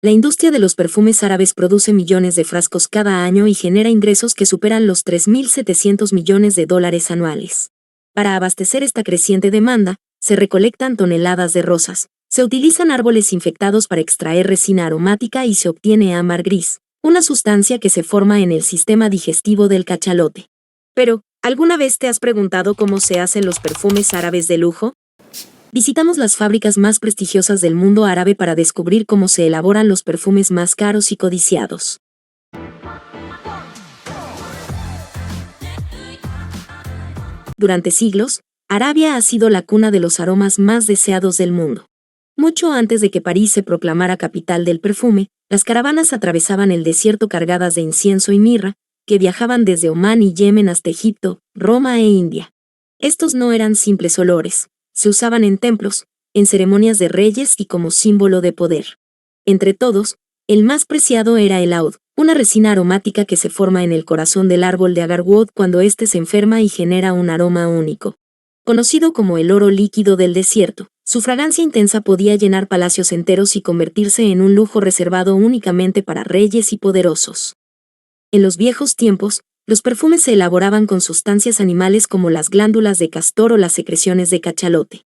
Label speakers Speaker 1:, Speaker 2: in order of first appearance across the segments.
Speaker 1: La industria de los perfumes árabes produce millones de frascos cada año y genera ingresos que superan los 3.700 millones de dólares anuales. Para abastecer esta creciente demanda, se recolectan toneladas de rosas, se utilizan árboles infectados para extraer resina aromática y se obtiene ámbar gris, una sustancia que se forma en el sistema digestivo del cachalote. Pero, ¿alguna vez te has preguntado cómo se hacen los perfumes árabes de lujo? Visitamos las fábricas más prestigiosas del mundo árabe para descubrir cómo se elaboran los perfumes más caros y codiciados. Durante siglos, Arabia ha sido la cuna de los aromas más deseados del mundo. Mucho antes de que París se proclamara capital del perfume, las caravanas atravesaban el desierto cargadas de incienso y mirra, que viajaban desde Omán y Yemen hasta Egipto, Roma e India. Estos no eran simples olores, se usaban en templos, en ceremonias de reyes y como símbolo de poder. Entre todos, el más preciado era el oud, una resina aromática que se forma en el corazón del árbol de agarwood cuando éste se enferma y genera un aroma único. Conocido como el oro líquido del desierto, su fragancia intensa podía llenar palacios enteros y convertirse en un lujo reservado únicamente para reyes y poderosos. En los viejos tiempos, los perfumes se elaboraban con sustancias animales como las glándulas de castor o las secreciones de cachalote.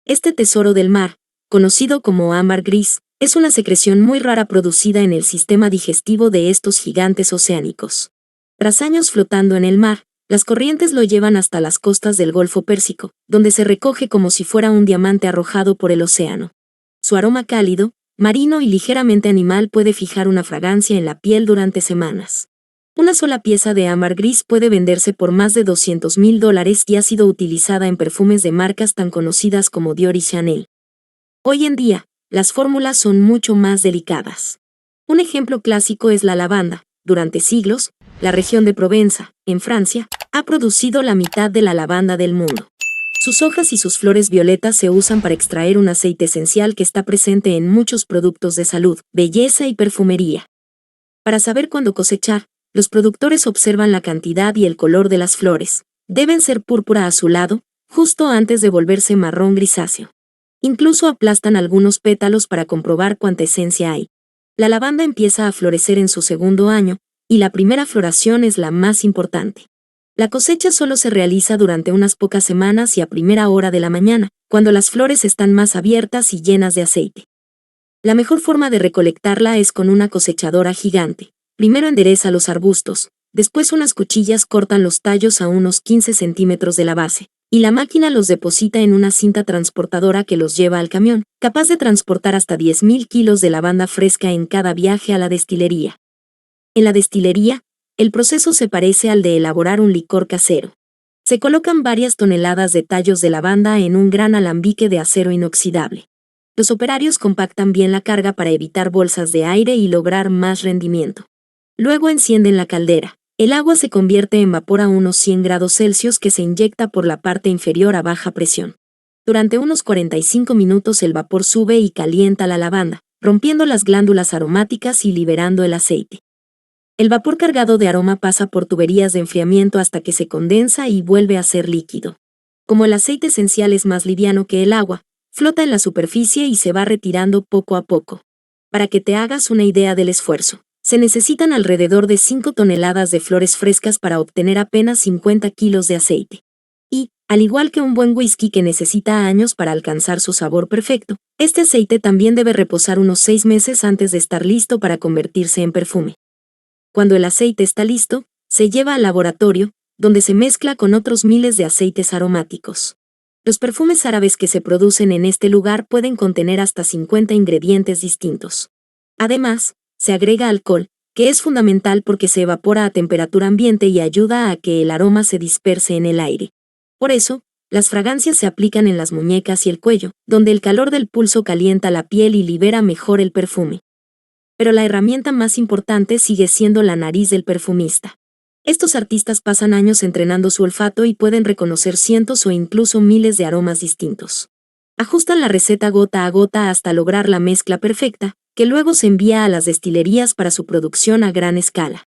Speaker 1: Este tesoro del mar, conocido como ámbar gris, es una secreción muy rara producida en el sistema digestivo de estos gigantes oceánicos. Tras años flotando en el mar, las corrientes lo llevan hasta las costas del Golfo Pérsico, donde se recoge como si fuera un diamante arrojado por el océano. Su aroma cálido, marino y ligeramente animal puede fijar una fragancia en la piel durante semanas. Una sola pieza de ámbar gris puede venderse por más de $200.000 y ha sido utilizada en perfumes de marcas tan conocidas como Dior y Chanel. Hoy en día, las fórmulas son mucho más delicadas. Un ejemplo clásico es la lavanda. Durante siglos, la región de Provenza, en Francia, ha producido la mitad de la lavanda del mundo. Sus hojas y sus flores violetas se usan para extraer un aceite esencial que está presente en muchos productos de salud, belleza y perfumería. Para saber cuándo cosechar, los productores observan la cantidad y el color de las flores. Deben ser púrpura azulado, justo antes de volverse marrón grisáceo. Incluso aplastan algunos pétalos para comprobar cuánta esencia hay. La lavanda empieza a florecer en su segundo año, y la primera floración es la más importante. La cosecha solo se realiza durante unas pocas semanas y a primera hora de la mañana, cuando las flores están más abiertas y llenas de aceite. La mejor forma de recolectarla es con una cosechadora gigante. Primero endereza los arbustos, después unas cuchillas cortan los tallos a unos 15 centímetros de la base, y la máquina los deposita en una cinta transportadora que los lleva al camión, capaz de transportar hasta 10.000 kilos de lavanda fresca en cada viaje a la destilería. En la destilería, el proceso se parece al de elaborar un licor casero. Se colocan varias toneladas de tallos de lavanda en un gran alambique de acero inoxidable. Los operarios compactan bien la carga para evitar bolsas de aire y lograr más rendimiento. Luego encienden la caldera. El agua se convierte en vapor a unos 100 grados Celsius que se inyecta por la parte inferior a baja presión. Durante unos 45 minutos el vapor sube y calienta la lavanda, rompiendo las glándulas aromáticas y liberando el aceite. El vapor cargado de aroma pasa por tuberías de enfriamiento hasta que se condensa y vuelve a ser líquido. Como el aceite esencial es más liviano que el agua, flota en la superficie y se va retirando poco a poco. Para que te hagas una idea del esfuerzo, se necesitan alrededor de 5 toneladas de flores frescas para obtener apenas 50 kilos de aceite. Y, al igual que un buen whisky que necesita años para alcanzar su sabor perfecto, este aceite también debe reposar unos 6 meses antes de estar listo para convertirse en perfume. Cuando el aceite está listo, se lleva al laboratorio, donde se mezcla con otros miles de aceites aromáticos. Los perfumes árabes que se producen en este lugar pueden contener hasta 50 ingredientes distintos. Además, se agrega alcohol, que es fundamental porque se evapora a temperatura ambiente y ayuda a que el aroma se disperse en el aire. Por eso, las fragancias se aplican en las muñecas y el cuello, donde el calor del pulso calienta la piel y libera mejor el perfume. Pero la herramienta más importante sigue siendo la nariz del perfumista. Estos artistas pasan años entrenando su olfato y pueden reconocer cientos o incluso miles de aromas distintos. Ajustan la receta gota a gota hasta lograr la mezcla perfecta, que luego se envía a las destilerías para su producción a gran escala.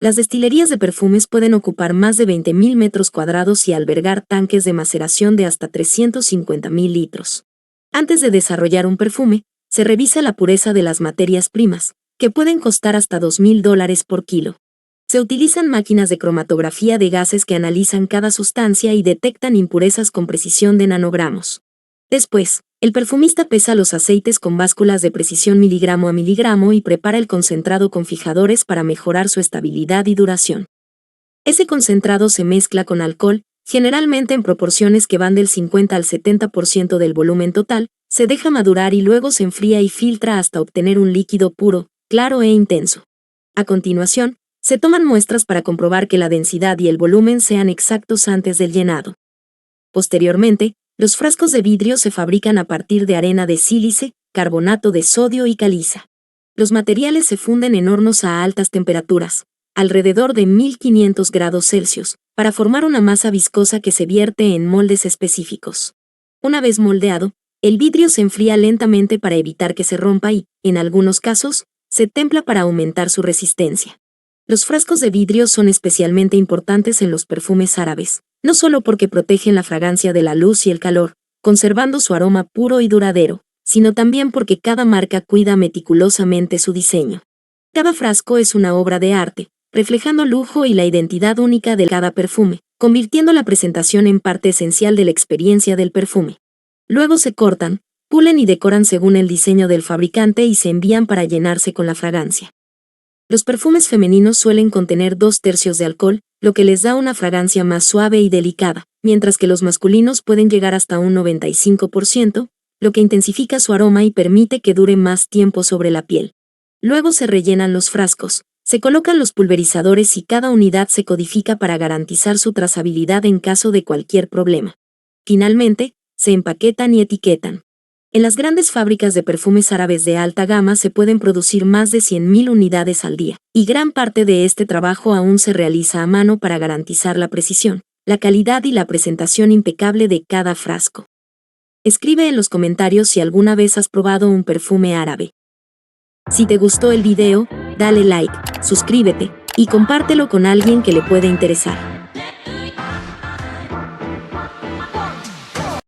Speaker 1: Las destilerías de perfumes pueden ocupar más de 20.000 metros cuadrados y albergar tanques de maceración de hasta 350.000 litros. Antes de desarrollar un perfume, se revisa la pureza de las materias primas, que pueden costar hasta $2.000 por kilo. Se utilizan máquinas de cromatografía de gases que analizan cada sustancia y detectan impurezas con precisión de nanogramos. Después, el perfumista pesa los aceites con básculas de precisión miligramo a miligramo y prepara el concentrado con fijadores para mejorar su estabilidad y duración. Ese concentrado se mezcla con alcohol, generalmente en proporciones que van del 50 al 70% del volumen total, se deja madurar y luego se enfría y filtra hasta obtener un líquido puro, claro e intenso. A continuación, se toman muestras para comprobar que la densidad y el volumen sean exactos antes del llenado. Posteriormente, los frascos de vidrio se fabrican a partir de arena de sílice, carbonato de sodio y caliza. Los materiales se funden en hornos a altas temperaturas, alrededor de 1500 grados Celsius, para formar una masa viscosa que se vierte en moldes específicos. Una vez moldeado, el vidrio se enfría lentamente para evitar que se rompa y, en algunos casos, se templa para aumentar su resistencia. Los frascos de vidrio son especialmente importantes en los perfumes árabes, no solo porque protegen la fragancia de la luz y el calor, conservando su aroma puro y duradero, sino también porque cada marca cuida meticulosamente su diseño. Cada frasco es una obra de arte, reflejando lujo y la identidad única de cada perfume, convirtiendo la presentación en parte esencial de la experiencia del perfume. Luego se cortan, pulen y decoran según el diseño del fabricante y se envían para llenarse con la fragancia. Los perfumes femeninos suelen contener 2/3 de alcohol, lo que les da una fragancia más suave y delicada, mientras que los masculinos pueden llegar hasta un 95%, lo que intensifica su aroma y permite que dure más tiempo sobre la piel. Luego se rellenan los frascos, se colocan los pulverizadores y cada unidad se codifica para garantizar su trazabilidad en caso de cualquier problema. Finalmente, se empaquetan y etiquetan. En las grandes fábricas de perfumes árabes de alta gama se pueden producir más de 100.000 unidades al día, y gran parte de este trabajo aún se realiza a mano para garantizar la precisión, la calidad y la presentación impecable de cada frasco. Escribe en los comentarios si alguna vez has probado un perfume árabe. Si te gustó el video, dale like, suscríbete y compártelo con alguien que le pueda interesar.